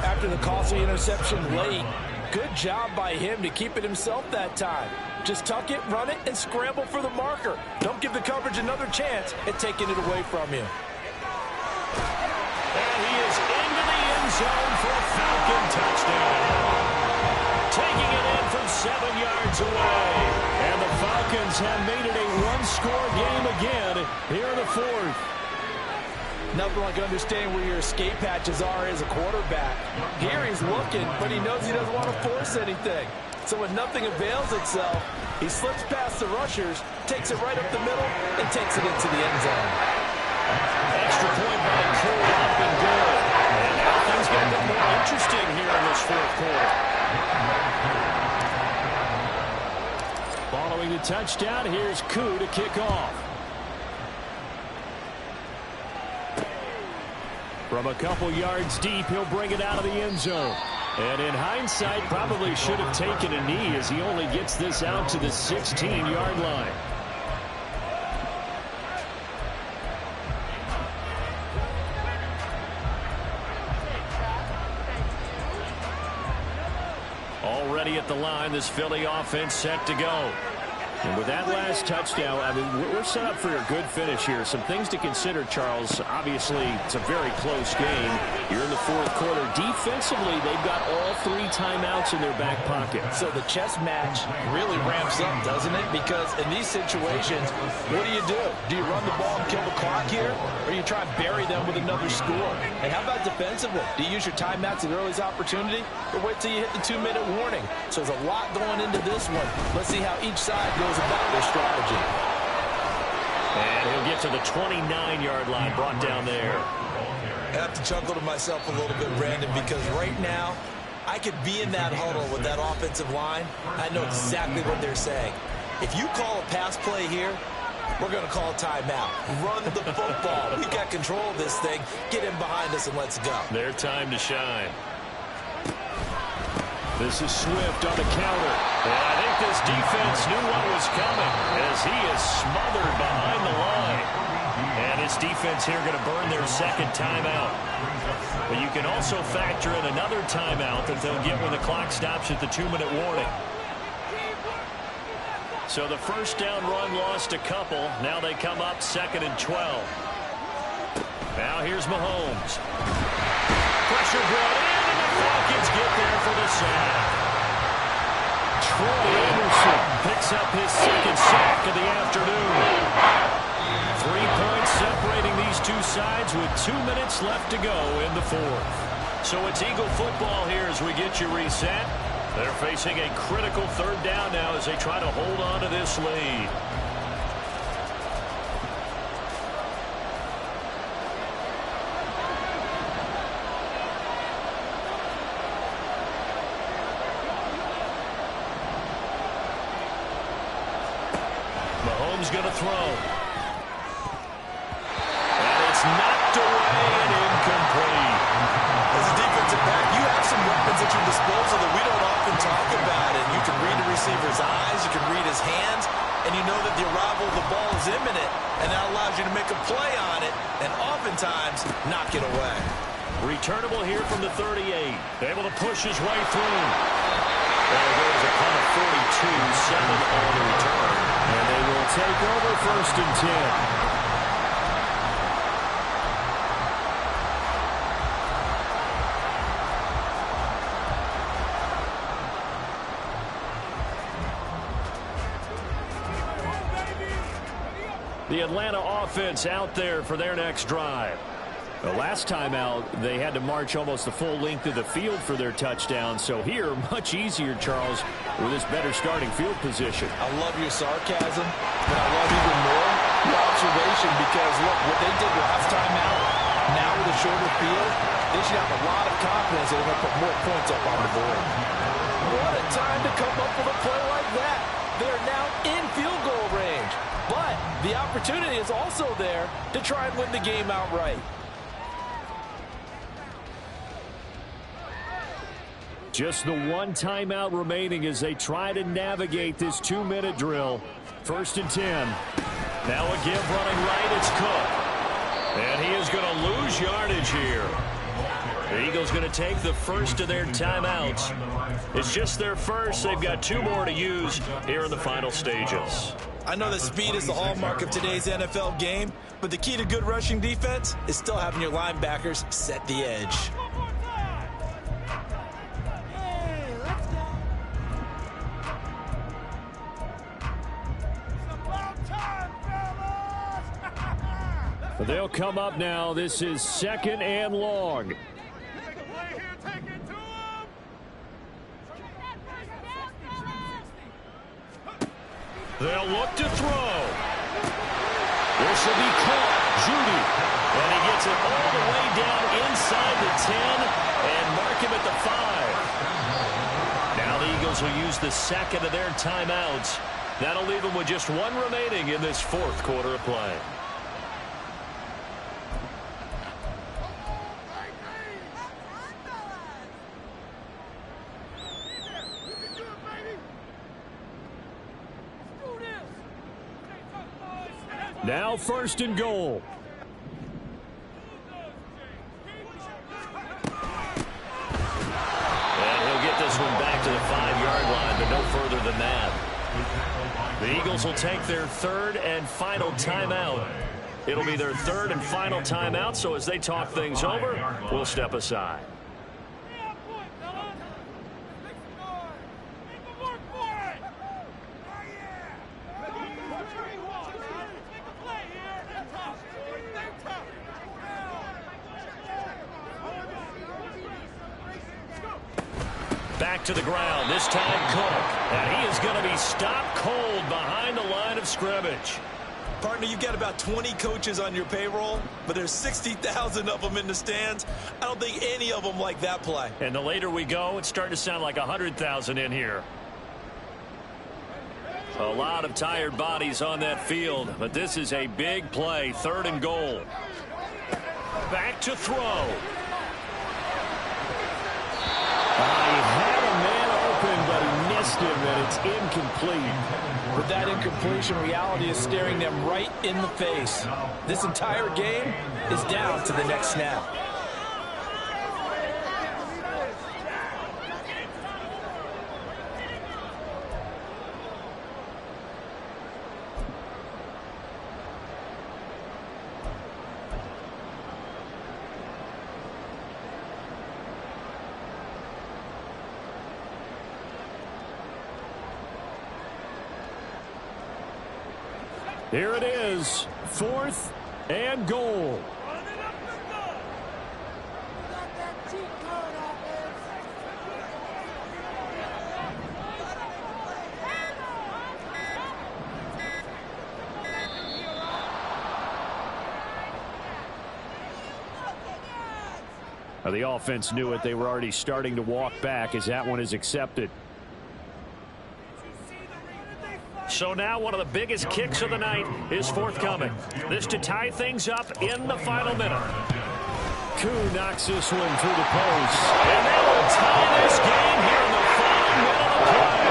After the costly interception late, good job by him to keep it himself that time. Just tuck it, run it, and scramble for the marker. Don't give the coverage another chance at taking it away from you. And he is into the end zone for a Falcon touchdown. Taking it in from 7 yards away. And the Falcons have made it a one-score game again here in the 4th. Nothing like understanding where your escape hatches are as a quarterback. Here he's looking, but he knows he doesn't want to force anything. So when nothing avails itself, he slips past the rushers, takes it right up the middle, and takes it into the end zone. Extra point by Cool, up and good. And now things get a bit more interesting here in this 4th quarter. Following the touchdown, here's Koo to kick off. From a couple yards deep, he'll bring it out of the end zone. And in hindsight, probably should have taken a knee as he only gets this out to the 16-yard line. Already at the line, this Philly offense set to go. And with that last touchdown, I mean, we're set up for a good finish here. Some things to consider, Charles. Obviously, it's a very close game. You're in the fourth quarter. Defensively, they've got all 3 timeouts in their back pocket. So the chess match really ramps up, doesn't it? Because in these situations, what do? Do you run the ball and kill the clock here? Or you try and bury them with another score? And how about defensively? Do you use your timeouts at earliest opportunity? Or wait till you hit the 2-minute warning? So there's a lot going into this one. Let's see how each side goes about their strategy. And he'll get to the 29-yard line, brought down there. I have to chuckle to myself a little bit, Brandon, because right now, I could be in that huddle with that offensive line. I know exactly what they're saying. If you call a pass play here, we're going to call a timeout. Run the football. We've got control of this thing. Get in behind us and let's go. Their time to shine. This is Swift on the counter. And I think this defense knew what was coming as he is smothered behind the line. And this defense here going to burn their second timeout. But you can also factor in another timeout that they'll get when the clock stops at the 2-minute warning. So the first down run lost a couple. Now they come up 2nd and 12. Now here's Mahomes. Pressure brought in, and the Falcons get there for the sack. Troy Anderson picks up his second sack of the afternoon. 3 points separating these two sides with 2 minutes left to go in the fourth. So it's Eagle football here as we get you reset. They're facing a critical 3rd down now as they try to hold on to this lead. Mahomes going to throw. And it's knocked away and incomplete. As a defensive back, you have some weapons at your disposal that we don't often talk about. And you can read the receiver's eyes, you can read his hands, and you know that the arrival of the ball is imminent, and that allows you to make a play on it and oftentimes knock it away. Returnable here from the 38. Able to push his way through. There goes a punt of 42, 7 on the return. And they will take over 1st and 10. The Atlanta offense out there for their next drive. The last time out, they had to march almost the full length of the field for their touchdown. So here, much easier, Charles, with this better starting field position. I love your sarcasm, but I love even more your observation because, look, what they did last time out, now with a shorter field, they should have a lot of confidence they're going to put more points up on the board. What a time to come up with a play like that. They're now in field goal range. But the opportunity is also there to try and win the game outright. Just the 1 timeout remaining as they try to navigate this 2-minute drill. 1st and 10. Now a give running right, it's Cook. And he is going to lose yardage here. The Eagles going to take the first of their timeouts. It's just their first. They've got 2 more to use here in the final stages. I know that speed is the hallmark of today's NFL game, but the key to good rushing defense is still having your linebackers set the edge. They'll come up now. This is 2nd and long. They'll look to throw. This will be caught. Judy. And he gets it all the way down inside the 10 and mark him at the 5. Now the Eagles will use the second of their timeouts. That'll leave them with just 1 remaining in this 4th quarter of play. Now 1st and goal. And he'll get this one back to the 5-yard line, but no further than that. The The Eagles will take their third and final timeout. It'll be their third and final timeout, so as they talk things over, we'll step aside. Back to the ground, this time Cook. And he is going to be stopped cold behind the line of scrimmage. Partner, you've got about 20 coaches on your payroll, but there's 60,000 of them in the stands. I don't think any of them like that play. And the later we go, it's starting to sound like 100,000 in here. A lot of tired bodies on that field, but this is a big play, 3rd and goal. Back to throw. He had a man open, but he missed him, and it's incomplete. With that incompletion, reality is staring them right in the face. This entire game is down to the next snap. Here it is, 4th and goal. Now, the offense knew it. They were already starting to walk back as that one is accepted. So now one of the biggest kicks of the night is forthcoming. This to tie things up in the final minute. Koo knocks this one through the post. And they will tie this game here in the final minute of play.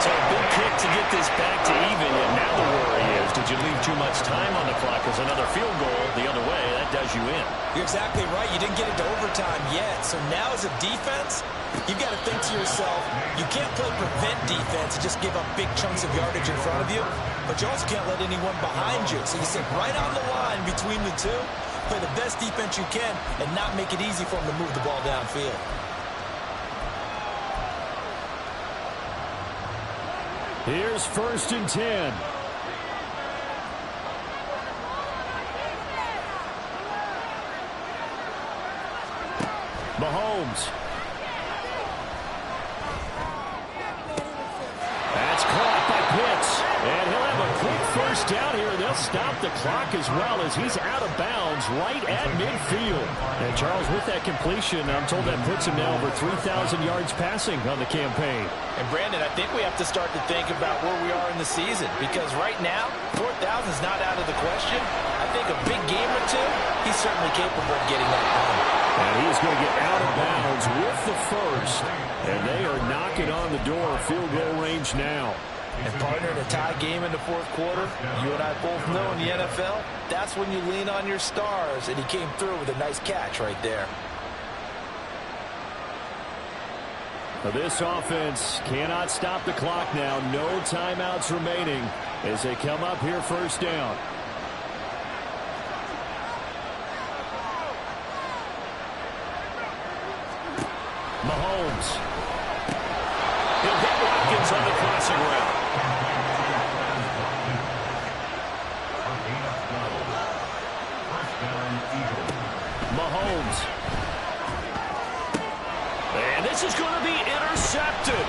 So a big kick to get this back to even. And now the worry is, did you leave too much time on the clock? Because another field goal the other way, that does you in. You're exactly right. You didn't get into overtime yet. So now as a defense, you've got to think to yourself, you can't play prevent defense and just give up big chunks of yardage in front of you, but you also can't let anyone behind you. So you sit right on the line between the two, play the best defense you can, and not make it easy for them to move the ball downfield. Here's 1st and 10. Mahomes. That's caught by Pitts. And he'll have a quick first down here. And they'll stop the clock as well as he's out of bounds right at midfield. And Charles, with that completion, I'm told that puts him now over 3,000 yards passing on the campaign. And Brandon, I think we have to start to think about where we are in the season, because right now 4,000 is not out of the question. I think a big game or two, he's certainly capable of getting that done. And he's going to get out of bounds with the first. And they are knocking on the door of field goal range now. And partner, in a tie game in the 4th quarter, you and I both know in the NFL, that's when you lean on your stars. And he came through with a nice catch right there. Now this offense cannot stop the clock now. No timeouts remaining as they come up here 1st down. Mahomes. He'll hit Watkins on the crossing route. Mahomes. And this is going to be intercepted.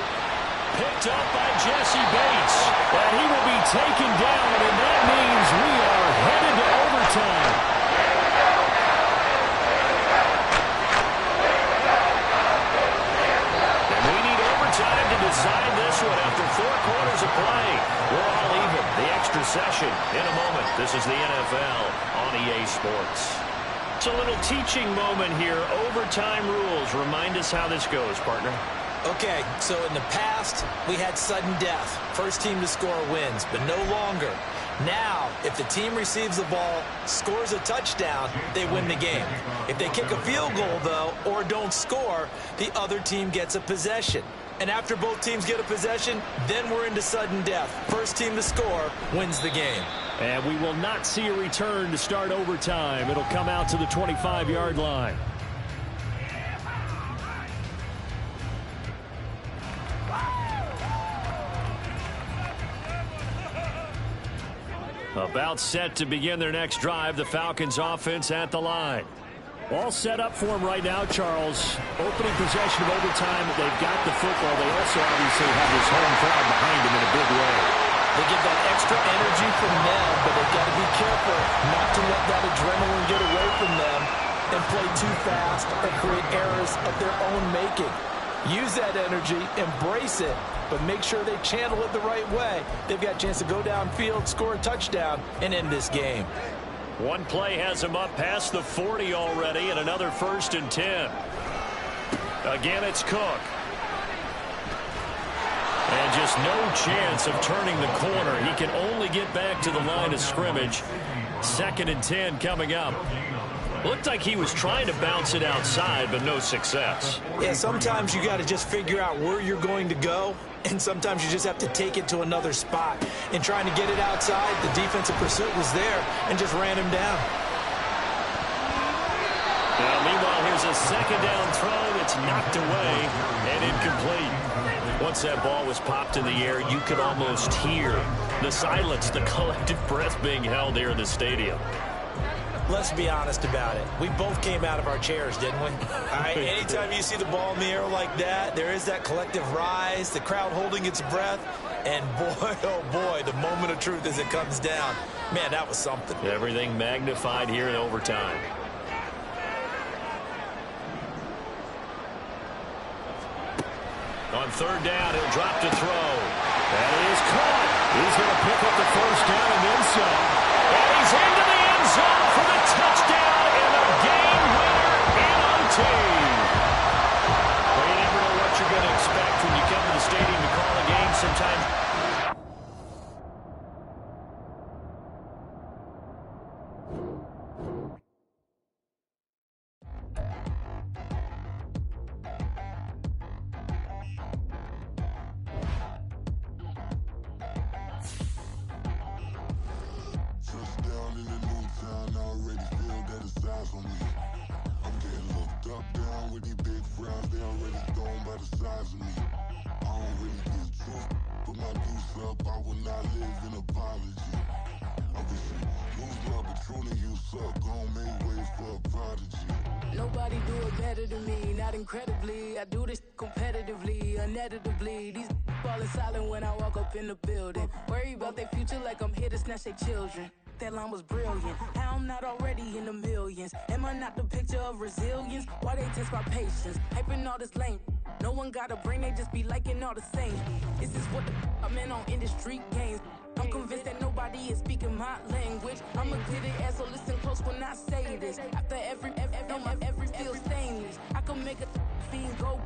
Picked up by Jesse Bates. And he will be taken down, and that means we are headed to overtime. Time to decide this one after 4 quarters of play. We're all even. The extra session in a moment. This is the NFL on EA Sports. It's a little teaching moment here. Overtime rules. Remind us how this goes, partner. Okay, so in the past, we had sudden death. First team to score wins, but no longer. Now, if the team receives the ball, scores a touchdown, they win the game. If they kick a field goal, though, or don't score, the other team gets a possession. And after both teams get a possession, then we're into sudden death. First team to score wins the game. And we will not see a return to start overtime. It'll come out to the 25-yard line. About set to begin their next drive, the Falcons offense at the line. All set up for them right now, Charles. Opening possession of overtime. They've got the football. They also obviously have this home crowd behind them in a big way. They get that extra energy from them, but they've got to be careful not to let that adrenaline get away from them and play too fast or create errors of their own making. Use that energy, embrace it, but make sure they channel it the right way. They've got a chance to go downfield, score a touchdown, and end this game. One play has them up past the 40 already, and another 1st and 10. Again, it's Cook. And just no chance of turning the corner. He can only get back to the line of scrimmage. 2nd and 10 coming up. Looked like he was trying to bounce it outside, but no success. Yeah, sometimes you got to just figure out where you're going to go, and sometimes you just have to take it to another spot. And trying to get it outside, the defensive pursuit was there and just ran him down. Now, meanwhile, here's a 2nd down throw that's knocked away and incomplete. Once that ball was popped in the air, you could almost hear the silence, the collective breath being held here in the stadium. Let's be honest about it. We both came out of our chairs, didn't we? All right, anytime you see the ball in the air like that, there is that collective rise, the crowd holding its breath, and boy, oh boy, the moment of truth as it comes down. Man, that was something. Everything magnified here in overtime. On 3rd down, he'll drop to throw. That is caught. He's going to pick up the 1st down and then some. And he's into the end zone for the touchdown and a game winner in OT. Well, you never know what you're going to expect when you come to the stadium to call a game sometimes. Nobody do it better than me, not incredibly. I do this competitively, uneditably. These falling silent when I walk up in the building. Worry about their future like I'm here to snatch their children. That line was brilliant. How I'm not already in the millions. Am I not the picture of resilience? Why they test my patience? Hyping all this lame. No one got a brain, they just be liking all the same. This is what I'm in on industry games. I'm convinced that nobody is speaking my language. I'ma get it as so listen close when I say this. After every feel stainless. I can make a fiend go.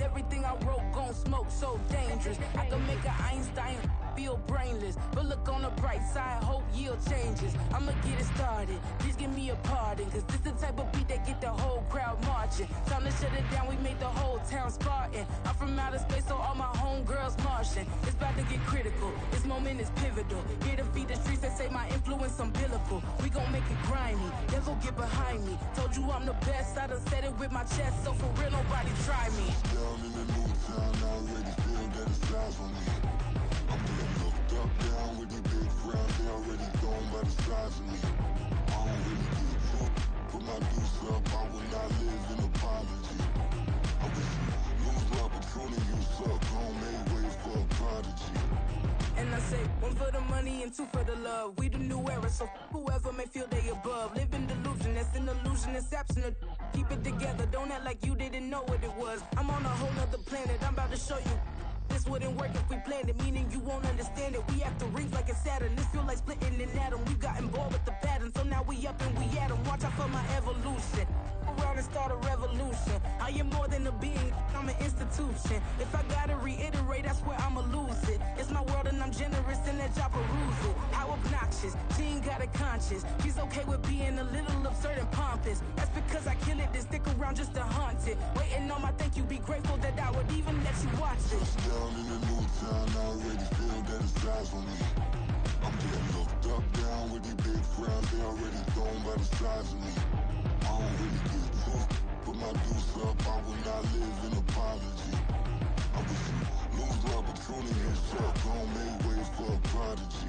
Everything I wrote gon' smoke so dangerous. I can make an Einstein feel brainless. But look on the bright side, hope yield changes. I'ma get it started, please give me a pardon. Cause this the type of beat that get the whole crowd marching. Time to shut it down, we made the whole town Spartan. I'm from outer space, so all my homegirls Martian. It's about to get critical, this moment is pivotal. Here to feed the streets that say my influence umbilical. We gon' make it grimy, never get behind me. Told you I'm the best, I done said it with my chest. So for real, nobody try me. Down in the new town, I already feel that it's eyes on me. I'm getting looked up, down with these big frowns. They already gone by the size of me. I don't really get drunk, put my deuce up. I will not live in apology. I wish you lose love, but truly you suck. Don't make way for a prodigy. And I say, one for the money and two for the love. We the new era, so whoever may feel they above. Live in delusion, that's an illusion, that's absent. Keep it together, don't act like you didn't know what it was. I'm on a whole nother planet, I'm about to show you. This wouldn't work if we planned it, meaning you won't understand it. We have to rings like a Saturn, this feel like splitting an atom. We got involved with the pattern, so now we up and we at 'em. Watch out for my evolution. Around and start a revolution. I am more than a being, I'm an institution. If I gotta reiterate, that's where I'ma lose it. It's my world and I'm generous and let y'all peruse it. How obnoxious, she ain't got got a conscience. She's okay with being a little absurd and pompous. That's because I kill it, then stick around just to haunt it. Waiting on my thank you, be grateful that I would even let you watch this. Down in the new town, I already feel that it's time for me. I'm getting looked up, down with these big crowds, they already thrown by the size of me. I don't really get drunk, put my deuce up, I will not live in apology. I wish you lose the opportunity and shut, don't make way for a prodigy.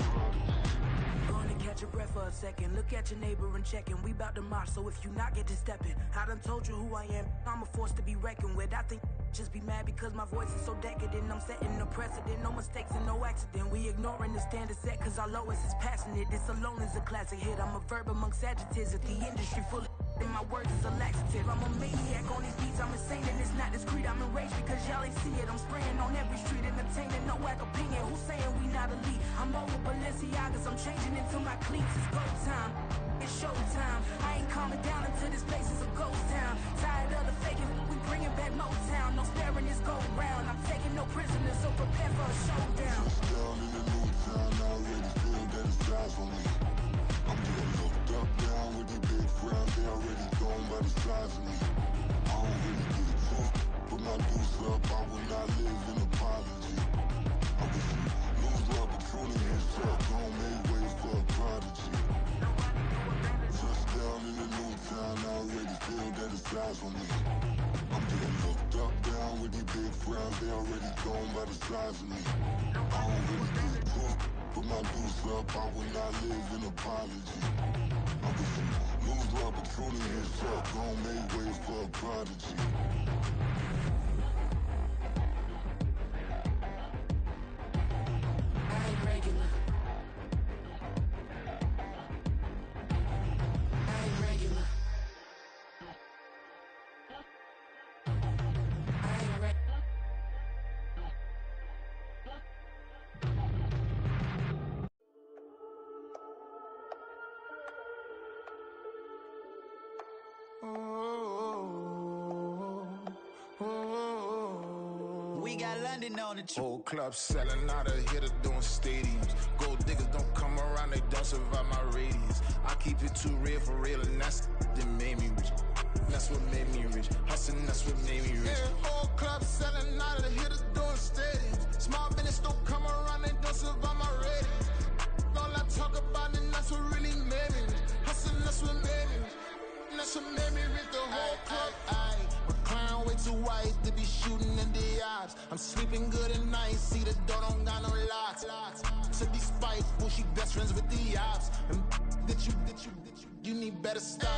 Gonna catch your breath for a second. Look at your neighbor and check in. We bout to march, so if you not get to stepping, I done told you who I am. I'm a force to be reckoned with. I think just be mad because my voice is so decadent. I'm setting a precedent, no mistakes and no accident. We ignoring the standard set cause our lowest is passionate. This alone is a classic hit. I'm a verb amongst adjectives at the industry full of and my words is a laxative. I'm a maniac on these beats, I'm insane and it's not discreet. I'm enraged because y'all ain't see it. I'm spraying on every street, entertaining, no whack opinion. Who's saying we not elite? I'm over Balenciagas, I'm changing into my cleats. It's go time, it's showtime. I ain't calming down until this place is a ghost town. Tired of the faking, we bringing back Motown. No sparing this go round. I'm taking no prisoners, so prepare for a showdown. Down in the new town, I already feel that it's time for me. I'm getting looked up, down with these big crowds, they already thrown by the size of me. I don't really get drunk, put my deuce up, I will not live in apology. I wish you lose the opportunity and shut, don't make way for a prodigy. Touchdown in the new town, I already feel that it's time for me. I'm getting looked up, down with these big crowds, they already thrown by the size of me. I don't really get drunk, put my deuce up, I will not live in apology. I wish you lose the opportunity and shut, don't make way for a prodigy. I ain't regular. I ain't regular. I ain't regular. We got London on the trip. Whole club selling out of hitter doing stadiums. Gold diggers don't come around, they don't survive my radius. I keep it too real for real, and that's that made me rich. That's what made me rich. Hustling, that's what made me rich. Yeah, whole club selling out of the hitters doing stadiums. Small business don't come around, they don't survive my radius. All I talk about, and that's what really made me rich. Hustling, that's what made me rich. That's what made me rich. The whole club. McLaren way too white to be shooting in the eyes. I'm sleeping good at night, see the door don't got no locks. To be spiteful, she best friends with the ops. And you need better stop.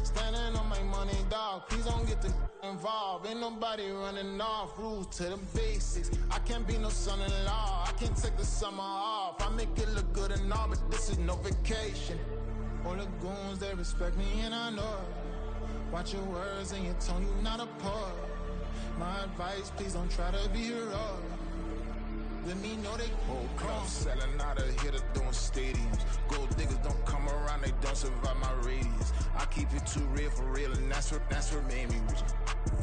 Standing on my money, dog. Please don't get the involved. Ain't nobody running off. Rules to the basics. I can't be no son-in-law. I can't take the summer off. I make it look good and all, but this is no vacation. All the goons, they respect me and I know it. Watch your words and your tone, you not a poet. My advice, please don't try to be heroic. Let me know they whole club selling out of hitter doing stadiums. Gold diggers don't come around, they don't survive my radius. I keep it too real for real, and that's what made me rich.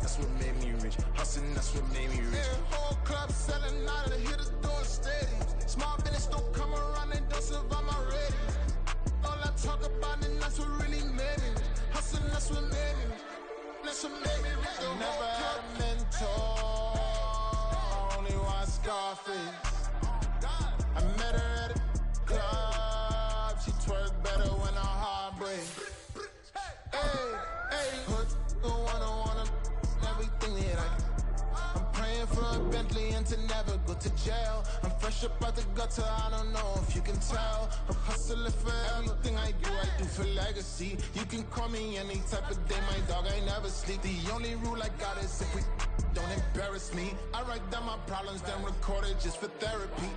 That's what made me rich. Hustling, that's what made me rich. Yeah, whole club selling out of the hitters doing stadiums. Small business don't come around, they don't survive my radius. All I talk about, and that's what really made me rich. Hustling, that's what made me rich. That's what made me rich. I never had a mentor. Only one Scarface. I met her at a club. She twerk better when her heart breaks. Hey, put the wanna everything that I can. I'm praying for a Bentley and to never go to jail. I'm fresh up out the gutter, I don't know if you can tell. I'm hustling for everything I do for legacy. You can call me any type of day, my dog, I never sleep. The only rule I got is if we don't embarrass me. I write down my problems, then record it just for therapy.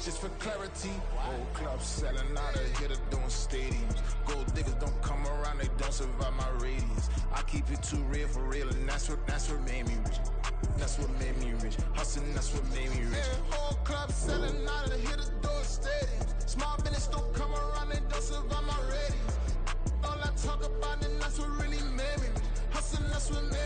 Just for clarity. Whole club selling out of hitter doing stadiums. Gold diggers don't come around, they don't survive my radius. I keep it too real for real, and that's what made me rich. That's what made me rich. Hustling, that's what made me rich. Yeah, whole club selling out of the hitters doing stadiums. Small business don't come around, they don't survive my radius. All I talk about, and that's what really made me rich. Hustling, that's what made me rich.